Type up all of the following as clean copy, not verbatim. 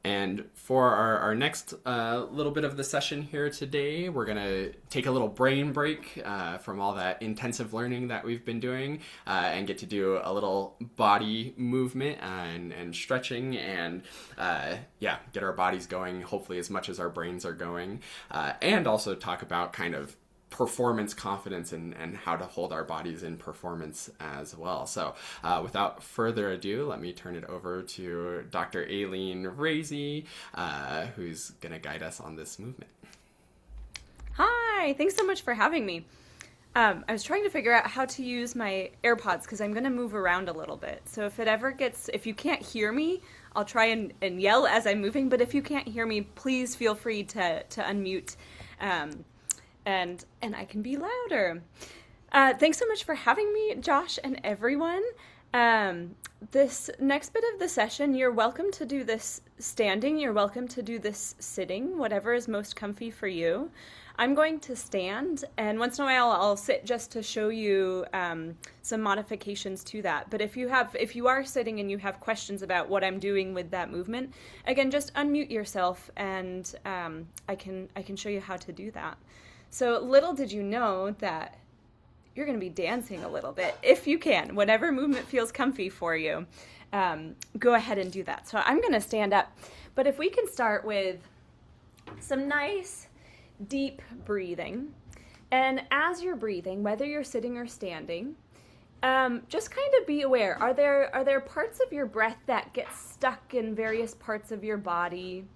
And for our next little bit of the session here today, we're going to take a little brain break from all that intensive learning that we've been doing and get to do a little body movement and stretching and, get our bodies going, hopefully as much as our brains are going, and also talk about kind of performance confidence and how to hold our bodies in performance as well. So without further ado, let me turn it over to Dr. Aileen Razey, who's going to guide us on this movement. Hi, thanks so much for having me. I was trying to figure out how to use my AirPods because I'm going to move around a little bit. So if you can't hear me, I'll try and yell as I'm moving, but if you can't hear me, please feel free to unmute. And I can be louder. Thanks so much for having me, Josh and everyone. This next bit of the session, you're welcome to do this standing, you're welcome to do this sitting, whatever is most comfy for you. I'm going to stand, and once in a while I'll sit just to show you some modifications to that. But if you are sitting and you have questions about what I'm doing with that movement, again, just unmute yourself, and I can show you how to do that. So little did you know that you're going to be dancing a little bit, if you can. Whatever movement feels comfy for you, go ahead and do that. So I'm going to stand up. But if we can start with some nice, deep breathing. And as you're breathing, whether you're sitting or standing, just kind of be aware. Are there parts of your breath that get stuck in various parts of your body?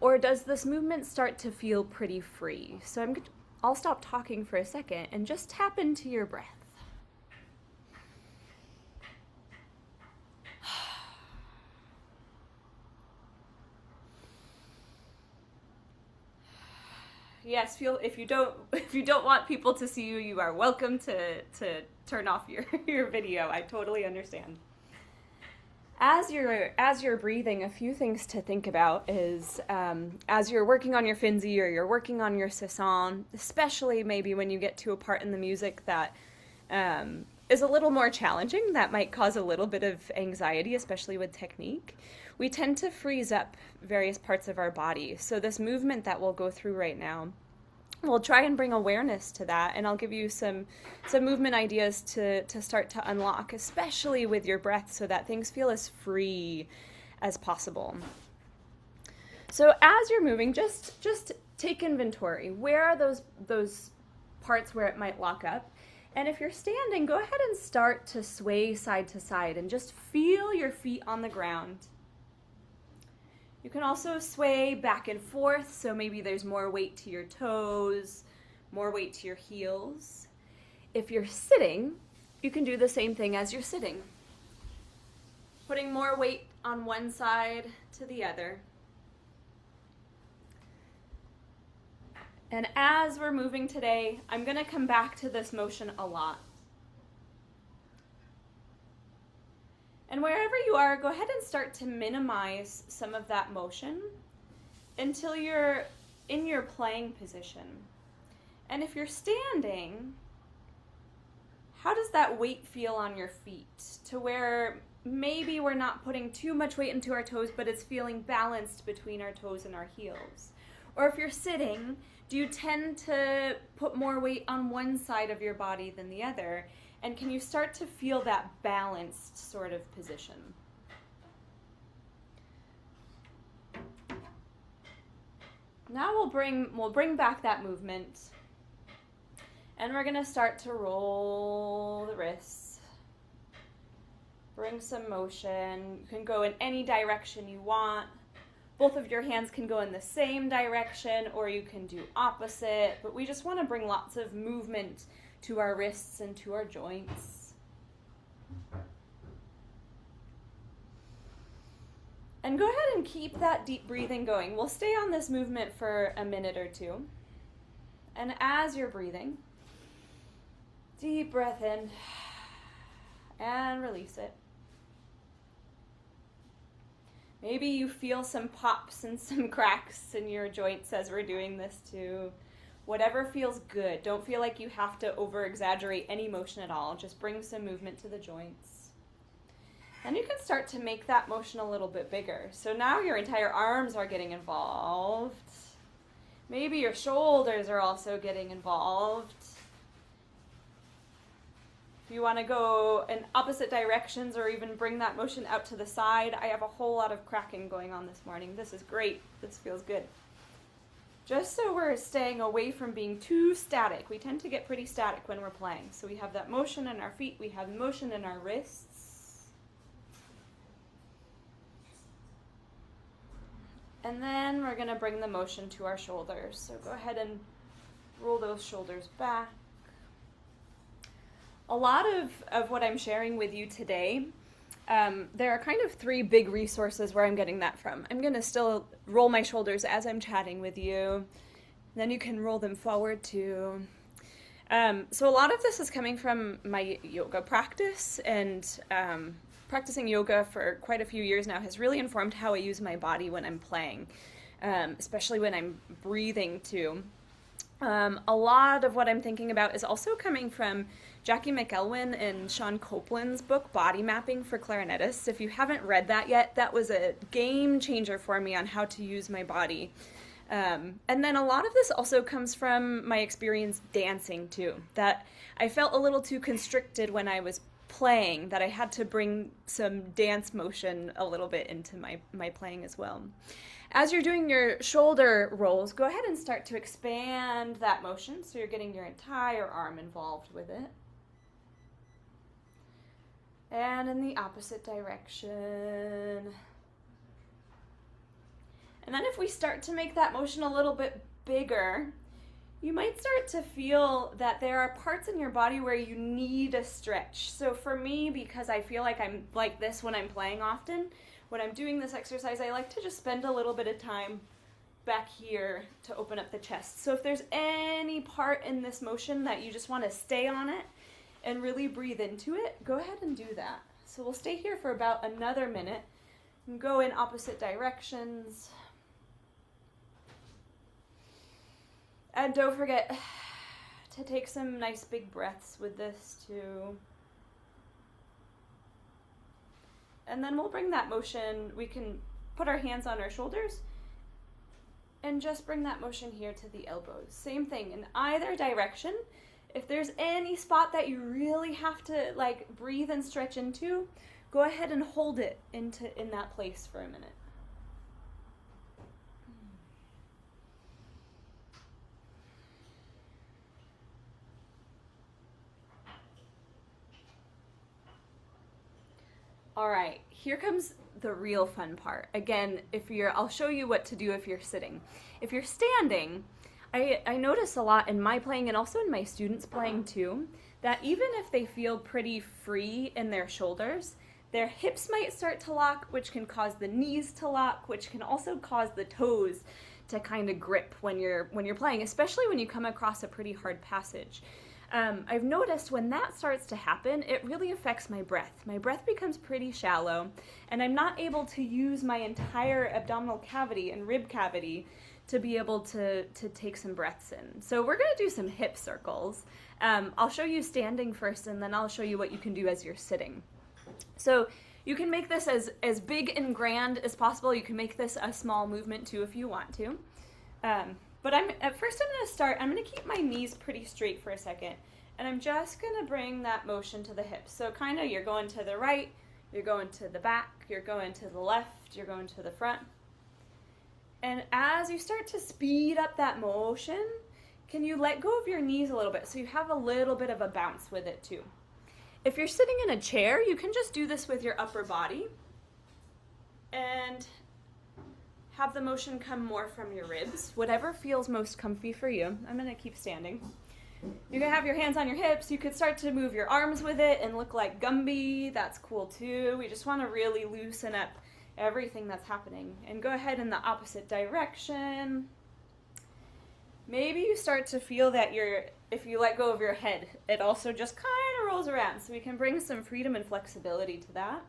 Or does this movement start to feel pretty free? So I'll stop talking for a second and just tap into your breath. Yes, if you don't want people to see you, you are welcome to turn off your video. I totally understand. As you're breathing, a few things to think about is as you're working on your Finzi or you're working on your Cesson, especially maybe when you get to a part in the music that is a little more challenging, that might cause a little bit of anxiety, especially with technique. We tend to freeze up various parts of our body. So this movement that we'll go through right now, we'll try and bring awareness to that, and I'll give you some movement ideas to start to unlock, especially with your breath, so that things feel as free as possible. So as you're moving, just take inventory. Where are those parts where it might lock up? And if you're standing, go ahead and start to sway side to side and just feel your feet on the ground. You can also sway back and forth, so maybe there's more weight to your toes, more weight to your heels. If you're sitting, you can do the same thing as you're sitting. Putting more weight on one side to the other. And as we're moving today, I'm going to come back to this motion a lot. And wherever you are, go ahead and start to minimize some of that motion until you're in your playing position. And if you're standing, how does that weight feel on your feet? To where maybe we're not putting too much weight into our toes, but it's feeling balanced between our toes and our heels. Or if you're sitting, do you tend to put more weight on one side of your body than the other? And can you start to feel that balanced sort of position? Now we'll bring back that movement, and we're going to start to roll the wrists. Bring some motion. You can go in any direction you want. Both of your hands can go in the same direction, or you can do opposite, but we just want to bring lots of movement to our wrists and to our joints. And go ahead and keep that deep breathing going. We'll stay on this movement for a minute or two. And as you're breathing, deep breath in and release it. Maybe you feel some pops and some cracks in your joints as we're doing this too. Whatever feels good. Don't feel like you have to over-exaggerate any motion at all. Just bring some movement to the joints. Then you can start to make that motion a little bit bigger. So now your entire arms are getting involved. Maybe your shoulders are also getting involved. If you want to go in opposite directions or even bring that motion out to the side, I have a whole lot of cracking going on this morning. This is great. This feels good. Just so we're staying away from being too static. We tend to get pretty static when we're playing. So we have that motion in our feet, we have motion in our wrists. And then we're going to bring the motion to our shoulders. So go ahead and roll those shoulders back. A lot of what I'm sharing with you today, there are kind of three big resources where I'm getting that from. I'm going to still roll my shoulders as I'm chatting with you. Then you can roll them forward too. So a lot of this is coming from my yoga practice, and practicing yoga for quite a few years now has really informed how I use my body when I'm playing, especially when I'm breathing too. A lot of what I'm thinking about is also coming from Jackie McElwain and Sean Copeland's book, Body Mapping for Clarinetists. If you haven't read that yet, that was a game changer for me on how to use my body. And then a lot of this also comes from my experience dancing too, that I felt a little too constricted when I was playing, that I had to bring some dance motion a little bit into my playing as well. As you're doing your shoulder rolls, go ahead and start to expand that motion so you're getting your entire arm involved with it. And in the opposite direction. And then if we start to make that motion a little bit bigger, you might start to feel that there are parts in your body where you need a stretch. So for me, because I feel like I'm like this when I'm playing often, when I'm doing this exercise, I like to just spend a little bit of time back here to open up the chest. So if there's any part in this motion that you just want to stay on it and really breathe into it, go ahead and do that. So we'll stay here for about another minute and go in opposite directions. And don't forget to take some nice big breaths with this too. And then we'll bring that motion, we can put our hands on our shoulders and just bring that motion here to the elbows. Same thing in either direction. If there's any spot that you really have to like breathe and stretch into, go ahead and hold it in that place for a minute. All right, here comes the real fun part. Again, I'll show you what to do if you're sitting. If you're standing, I notice a lot in my playing and also in my students' playing too, that even if they feel pretty free in their shoulders, their hips might start to lock, which can cause the knees to lock, which can also cause the toes to kind of grip when you're playing, especially when you come across a pretty hard passage. I've noticed when that starts to happen, it really affects my breath. My breath becomes pretty shallow, and I'm not able to use my entire abdominal cavity and rib cavity to be able to take some breaths in. So we're going to do some hip circles. I'll show you standing first, and then I'll show you what you can do as you're sitting. So you can make this as big and grand as possible. You can make this a small movement too if you want to. But I'm going to keep my knees pretty straight for a second, and I'm just going to bring that motion to the hips. So kind of you're going to the right, you're going to the back, you're going to the left, you're going to the front. And as you start to speed up that motion, can you let go of your knees a little bit so you have a little bit of a bounce with it too. If you're sitting in a chair, you can just do this with your upper body and have the motion come more from your ribs, whatever feels most comfy for you. I'm going to keep standing. You can have your hands on your hips. You could start to move your arms with it and look like Gumby. That's cool too. We just want to really loosen up everything that's happening. And go ahead in the opposite direction. Maybe you start to feel that if you let go of your head, it also just kind of rolls around. So we can bring some freedom and flexibility to that.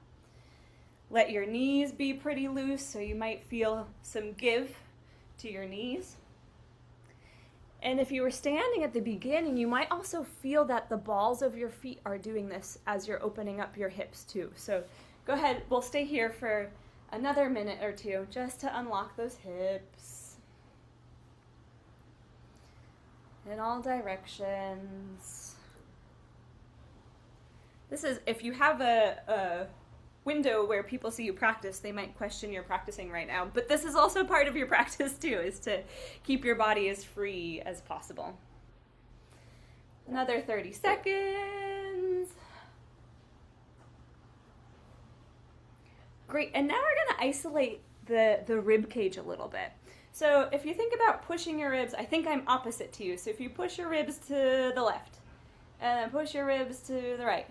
Let your knees be pretty loose, so you might feel some give to your knees. And if you were standing at the beginning, you might also feel that the balls of your feet are doing this as you're opening up your hips too. So Go ahead, we'll stay here for another minute or two just to unlock those hips in all directions. This is, if you have a window where people see you practice, they might question you're practicing right now, but this is also part of your practice too, is to keep your body as free as possible. Another 30 seconds. Great, and now we're going to isolate the rib cage a little bit. So if you think about pushing your ribs, I think I'm opposite to you. So if you push your ribs to the left, and then push your ribs to the right.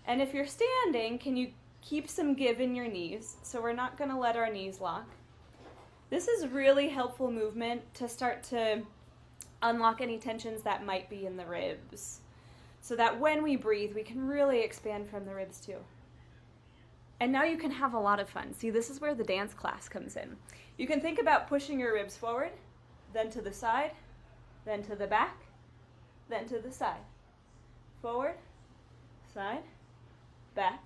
And if you're standing, can you keep some give in your knees? So we're not going to let our knees lock. This is really helpful movement to start to unlock any tensions that might be in the ribs, so that when we breathe, we can really expand from the ribs too. And now you can have a lot of fun. See, this is where the dance class comes in. You can think about pushing your ribs forward, then to the side, then to the back, then to the side. Forward, side, back,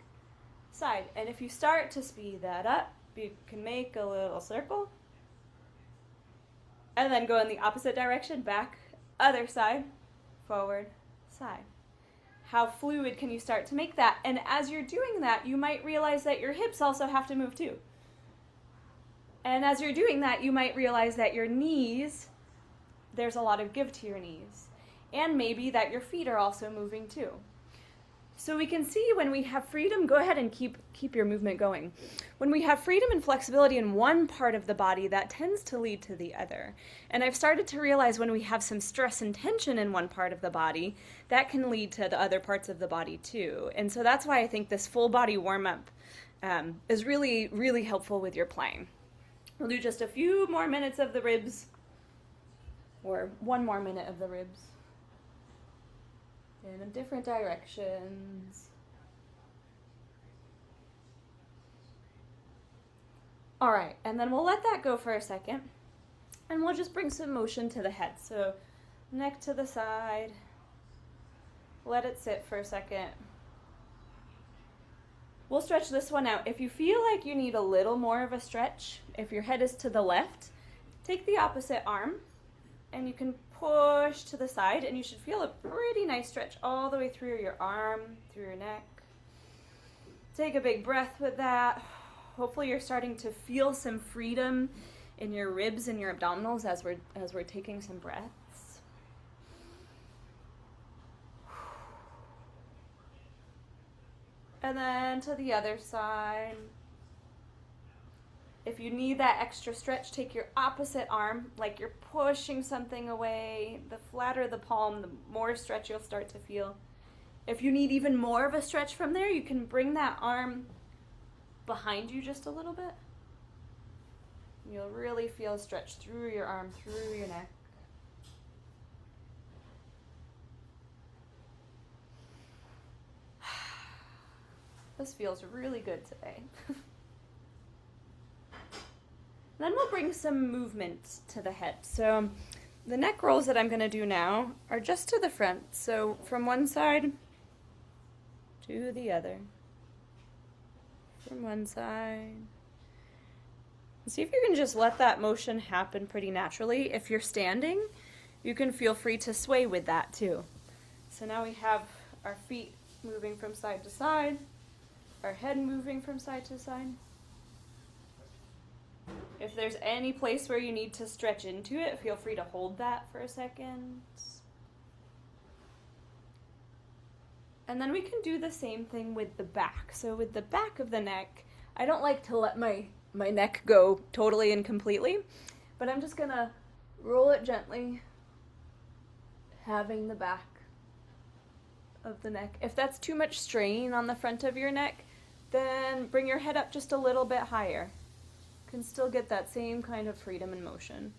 side. And if you start to speed that up, you can make a little circle. And then go in the opposite direction, back, other side, forward, side. How fluid can you start to make that? And as you're doing that, you might realize that your hips also have to move too. And as you're doing that, you might realize that your knees, there's a lot of give to your knees. And maybe that your feet are also moving too. So we can see when we have freedom, go ahead and keep your movement going. When we have freedom and flexibility in one part of the body, that tends to lead to the other. And I've started to realize when we have some stress and tension in one part of the body, that can lead to the other parts of the body too. And so that's why I think this full body warm-up is really, really helpful with your playing. We'll do just a few more minutes of the ribs, or one more minute of the ribs, in different directions. All right, and then we'll let that go for a second, and we'll just bring some motion to the head. So neck to the side, let it sit for a second. We'll stretch this one out. If you feel like you need a little more of a stretch, if your head is to the left, take the opposite arm, and you can push to the side, and you should feel a pretty nice stretch all the way through your arm, through your neck. Take a big breath with that. Hopefully you're starting to feel some freedom in your ribs and your abdominals as we're taking some breaths. And then to the other side. If you need that extra stretch, take your opposite arm, like you're pushing something away. The flatter the palm, the more stretch you'll start to feel. If you need even more of a stretch from there, you can bring that arm behind you just a little bit. You'll really feel a stretch through your arm, through your neck. This feels really good today. Then we'll bring some movement to the head. So the neck rolls that I'm going to do now are just to the front. So from one side to the other. From one side. See if you can just let that motion happen pretty naturally. If you're standing, you can feel free to sway with that too. So now we have our feet moving from side to side, our head moving from side to side. If there's any place where you need to stretch into it, feel free to hold that for a second. And then we can do the same thing with the back. So with the back of the neck, I don't like to let my neck go totally and completely, but I'm just gonna roll it gently, having the back of the neck. If that's too much strain on the front of your neck, then bring your head up just a little bit higher. Can still get that same kind of freedom and motion.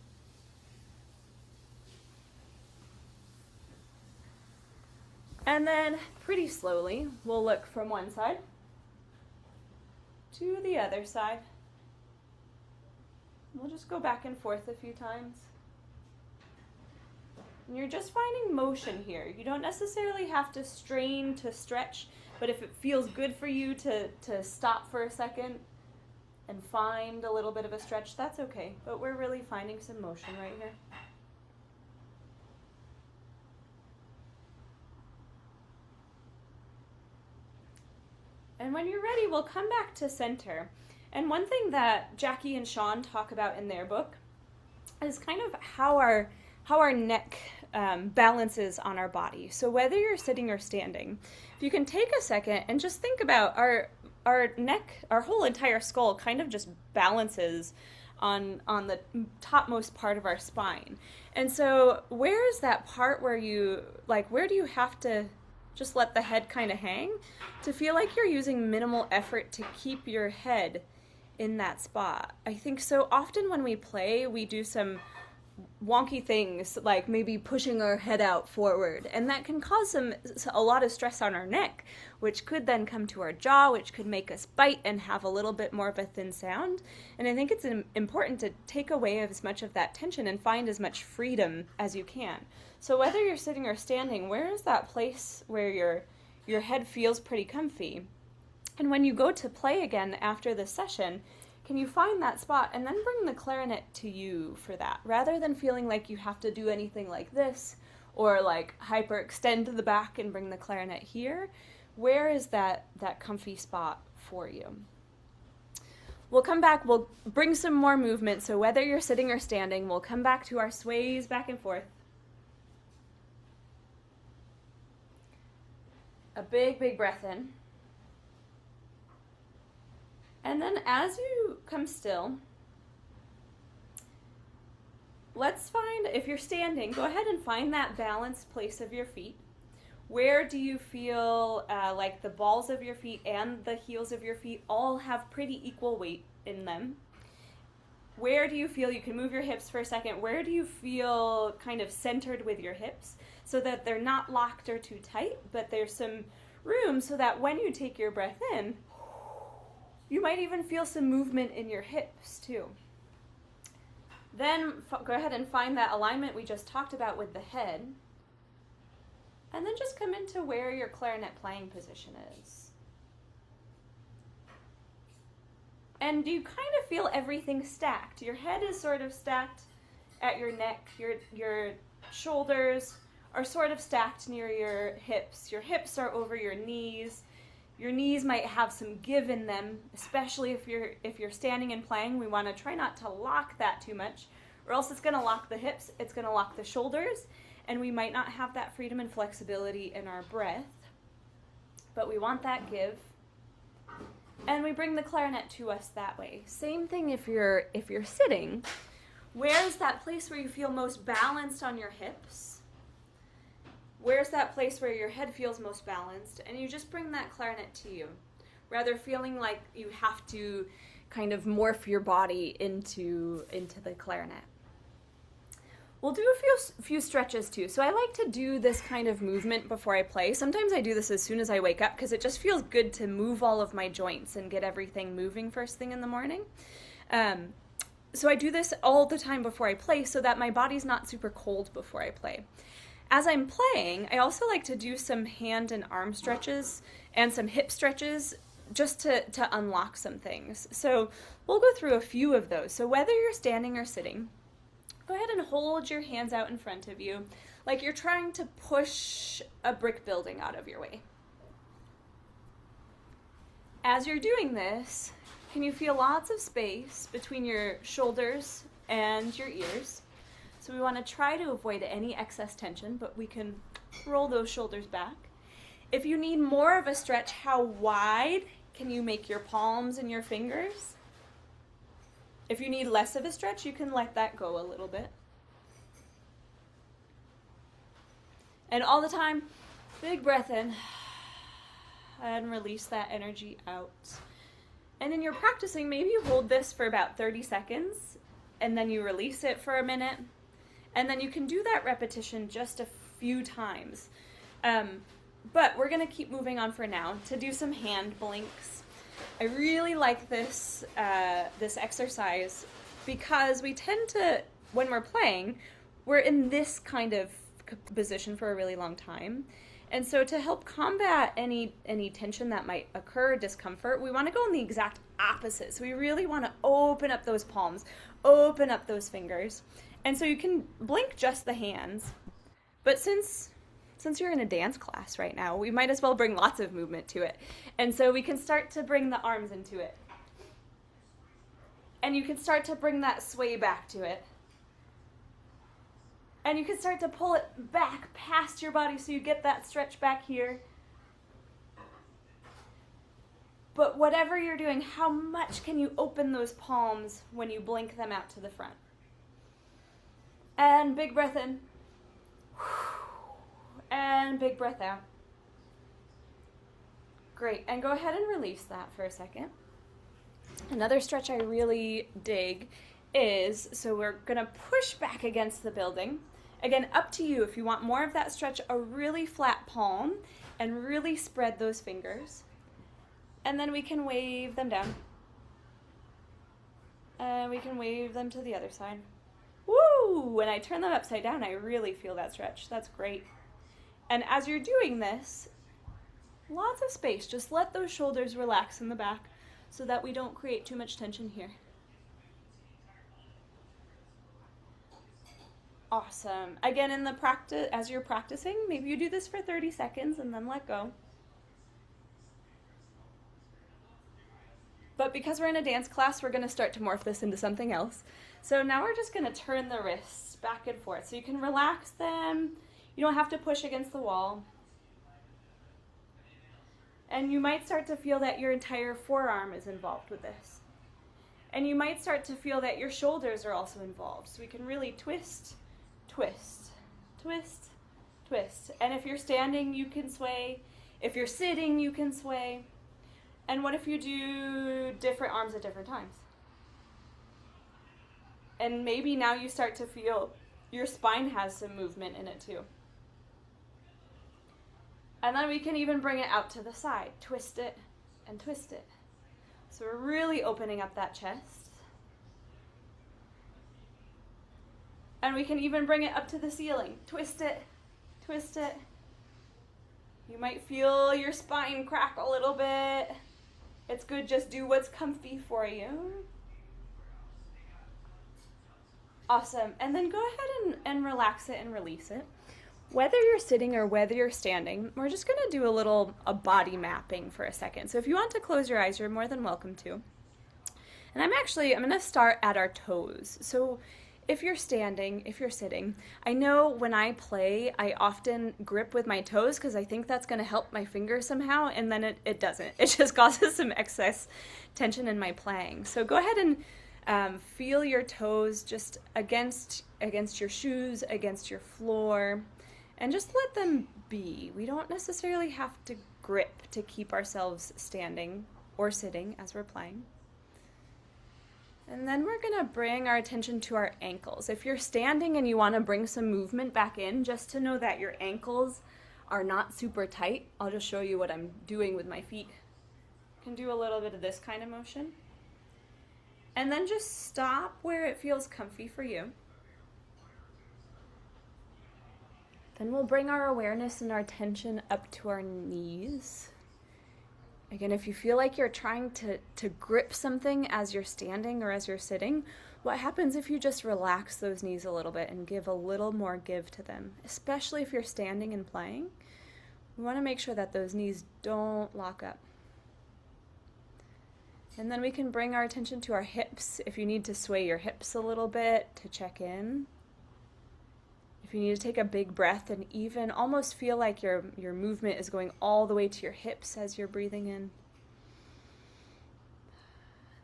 And then pretty slowly, we'll look from one side to the other side. We'll just go back and forth a few times. And you're just finding motion here. You don't necessarily have to strain to stretch, but if it feels good for you to stop for a second and find a little bit of a stretch, that's okay. But we're really finding some motion right here. And when you're ready, we'll come back to center. And one thing that Jackie and Sean talk about in their book is kind of how our neck balances on our body. So whether you're sitting or standing, if you can take a second and just think about our neck, our whole entire skull kind of just balances on the topmost part of our spine. And so where is that part where where do you have to just let the head kind of hang to feel like you're using minimal effort to keep your head in that spot? I think so often when we play, we do some wonky things like maybe pushing our head out forward, and that can cause a lot of stress on our neck, which could then come to our jaw, which could make us bite and have a little bit more of a thin sound. And I think it's important to take away as much of that tension and find as much freedom as you can. So whether you're sitting or standing, where is that place where your head feels pretty comfy? And when you go to play again after the session, can you find that spot and then bring the clarinet to you for that, rather than feeling like you have to do anything like this or like hyperextend to the back and bring the clarinet here? Where is that comfy spot for you? We'll come back, we'll bring some more movement. So whether you're sitting or standing, we'll come back to our sways back and forth. A big, big breath in. And then as you come still, let's find, if you're standing, go ahead and find that balanced place of your feet. Where do you feel like the balls of your feet and the heels of your feet all have pretty equal weight in them? Where do you feel, you can move your hips for a second, where do you feel kind of centered with your hips so that they're not locked or too tight, but there's some room so that when you take your breath in, you might even feel some movement in your hips too. Then go ahead and find that alignment we just talked about with the head. And then just come into where your clarinet playing position is. And do you kind of feel everything stacked? Your head is sort of stacked at your neck. Your shoulders are sort of stacked near your hips. Your hips are over your knees. Your knees might have some give in them, especially if you're standing and playing. We want to try not to lock that too much, or else it's going to lock the hips, it's going to lock the shoulders, and we might not have that freedom and flexibility in our breath. But we want that give. And we bring the clarinet to us that way. Same thing if you're sitting. Where's that place where you feel most balanced on your hips? Where's that place where your head feels most balanced? And you just bring that clarinet to you, rather feeling like you have to kind of morph your body into the clarinet. We'll do a few stretches too. So I like to do this kind of movement before I play. Sometimes I do this as soon as I wake up because it just feels good to move all of my joints and get everything moving first thing in the morning. So I do this all the time before I play so that my body's not super cold before I play. As I'm playing, I also like to do some hand and arm stretches and some hip stretches just to unlock some things. So we'll go through a few of those. So whether you're standing or sitting, go ahead and hold your hands out in front of you like you're trying to push a brick building out of your way. As you're doing this, can you feel lots of space between your shoulders and your ears? So we want to try to avoid any excess tension, but we can roll those shoulders back. If you need more of a stretch, how wide can you make your palms and your fingers? If you need less of a stretch, you can let that go a little bit. And all the time, big breath in and release that energy out. And in your practicing, maybe you hold this for about 30 seconds and then you release it for a minute. And then you can do that repetition just a few times. But we're going to keep moving on for now to do some hand blinks. I really like this exercise because we tend to, when we're playing, we're in this kind of position for a really long time. And so to help combat any tension that might occur, discomfort, we want to go in the exact opposite. So we really want to open up those palms, open up those fingers. And so you can blink just the hands. But since you're in a dance class right now, we might as well bring lots of movement to it. And so we can start to bring the arms into it. And you can start to bring that sway back to it. And you can start to pull it back past your body so you get that stretch back here. But whatever you're doing, how much can you open those palms when you blink them out to the front? And big breath in. And big breath out. Great. And go ahead and release that for a second. Another stretch I really dig is, so we're going to push back against the building. Again, up to you. If you want more of that stretch, a really flat palm and really spread those fingers. And then we can wave them down. And we can wave them to the other side. Woo! When I turn them upside down, I really feel that stretch. That's great. And as you're doing this, lots of space. Just let those shoulders relax in the back so that we don't create too much tension here. Awesome. Again, in the practice, as you're practicing, maybe you do this for 30 seconds and then let go. But because we're in a dance class, we're going to start to morph this into something else. So now we're just going to turn the wrists back and forth. So you can relax them. You don't have to push against the wall. And you might start to feel that your entire forearm is involved with this. And you might start to feel that your shoulders are also involved. So we can really twist, twist, twist, twist. And if you're standing, you can sway. If you're sitting, you can sway. And what if you do different arms at different times? And maybe now you start to feel your spine has some movement in it too. And then we can even bring it out to the side. Twist it and twist it. So we're really opening up that chest. And we can even bring it up to the ceiling. Twist it, twist it. You might feel your spine crack a little bit. It's good, just do what's comfy for you. Awesome. And then go ahead and relax it and release it. Whether you're sitting or whether you're standing, we're just going to do a body mapping for a second. So if you want to close your eyes, you're more than welcome to. And I'm going to start at our toes. So if you're standing, if you're sitting, I know when I play, I often grip with my toes because I think that's going to help my fingers somehow, and then it doesn't. It just causes some excess tension in my playing. So go ahead and feel your toes just against your shoes, against your floor, and just let them be. We don't necessarily have to grip to keep ourselves standing or sitting as we're playing. And then we're going to bring our attention to our ankles. If you're standing and you want to bring some movement back in, just to know that your ankles are not super tight, I'll just show you what I'm doing with my feet. You can do a little bit of this kind of motion. And then just stop where it feels comfy for you. Then we'll bring our awareness and our attention up to our knees. Again, if you feel like you're trying to grip something as you're standing or as you're sitting, what happens if you just relax those knees a little bit and give a little more give to them, especially if you're standing and playing? We want to make sure that those knees don't lock up. And then we can bring our attention to our hips. If you need to sway your hips a little bit to check in. If you need to take a big breath and even almost feel like your movement is going all the way to your hips as you're breathing in.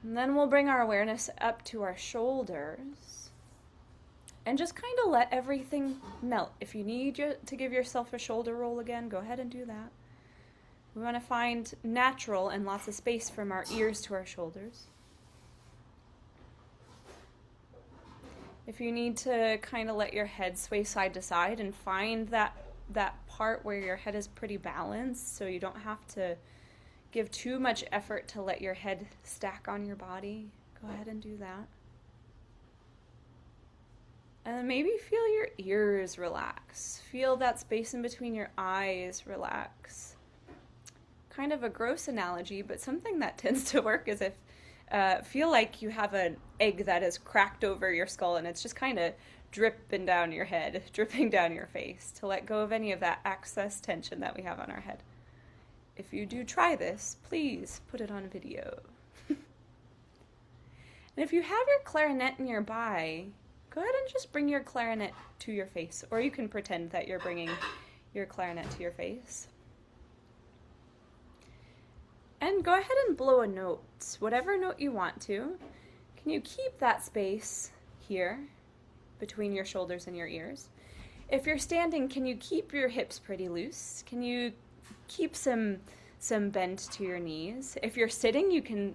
And then we'll bring our awareness up to our shoulders and just kind of let everything melt. If you need to give yourself a shoulder roll again, go ahead and do that. We want to find natural and lots of space from our ears to our shoulders. If you need to kind of let your head sway side to side and find that part where your head is pretty balanced so you don't have to give too much effort to let your head stack on your body, go ahead and do that. And then maybe feel your ears relax. Feel that space in between your eyes relax. Kind of a gross analogy, but something that tends to work is if feel like you have an egg that is cracked over your skull and it's just kind of dripping down your head, dripping down your face to let go of any of that excess tension that we have on our head. If you do try this, please put it on video. And if you have your clarinet nearby, go ahead and just bring your clarinet to your face, or you can pretend that you're bringing your clarinet to your face. And go ahead and blow a note, whatever note you want to. Can you keep that space here between your shoulders and your ears? If you're standing, can you keep your hips pretty loose? Can you keep some bend to your knees? If you're sitting, you can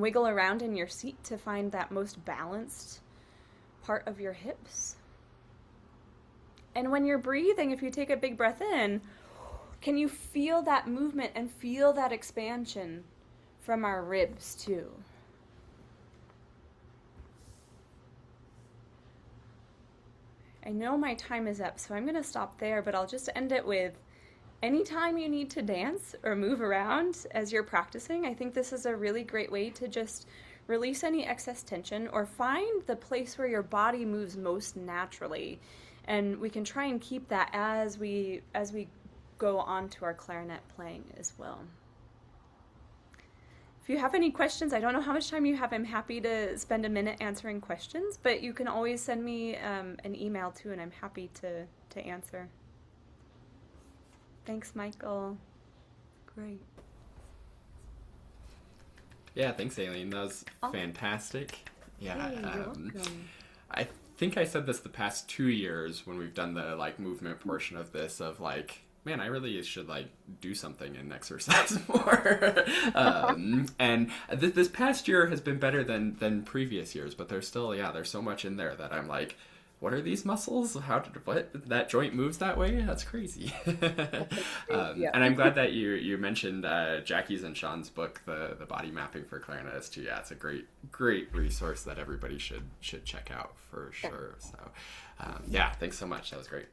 wiggle around in your seat to find that most balanced part of your hips. And when you're breathing, if you take a big breath in, can you feel that movement and feel that expansion from our ribs too? I know my time is up, so I'm going to stop there, but I'll just end it with anytime you need to dance or move around as you're practicing, I think this is a really great way to just release any excess tension or find the place where your body moves most naturally. And we can try and keep that as we go on to our clarinet playing as well. If you have any questions, I don't know how much time you have. I'm happy to spend a minute answering questions, but you can always send me an email too, and I'm happy to answer. Thanks, Michael. Great. Yeah, thanks, Aileen. That was fantastic. Yeah, Hey, you're welcome. I think I said this the past 2 years when we've done the like movement portion of this of like, man, I really should like do something and exercise more. And this past year has been better than previous years, but there's still, there's so much in there that I'm like, what are these muscles? What? That joint moves that way? That's crazy. Yeah. And I'm glad that you mentioned Jackie's and Sean's book, the body mapping for clarinetists too. Yeah, it's a great resource that everybody should check out for sure. So, yeah, thanks so much. That was great.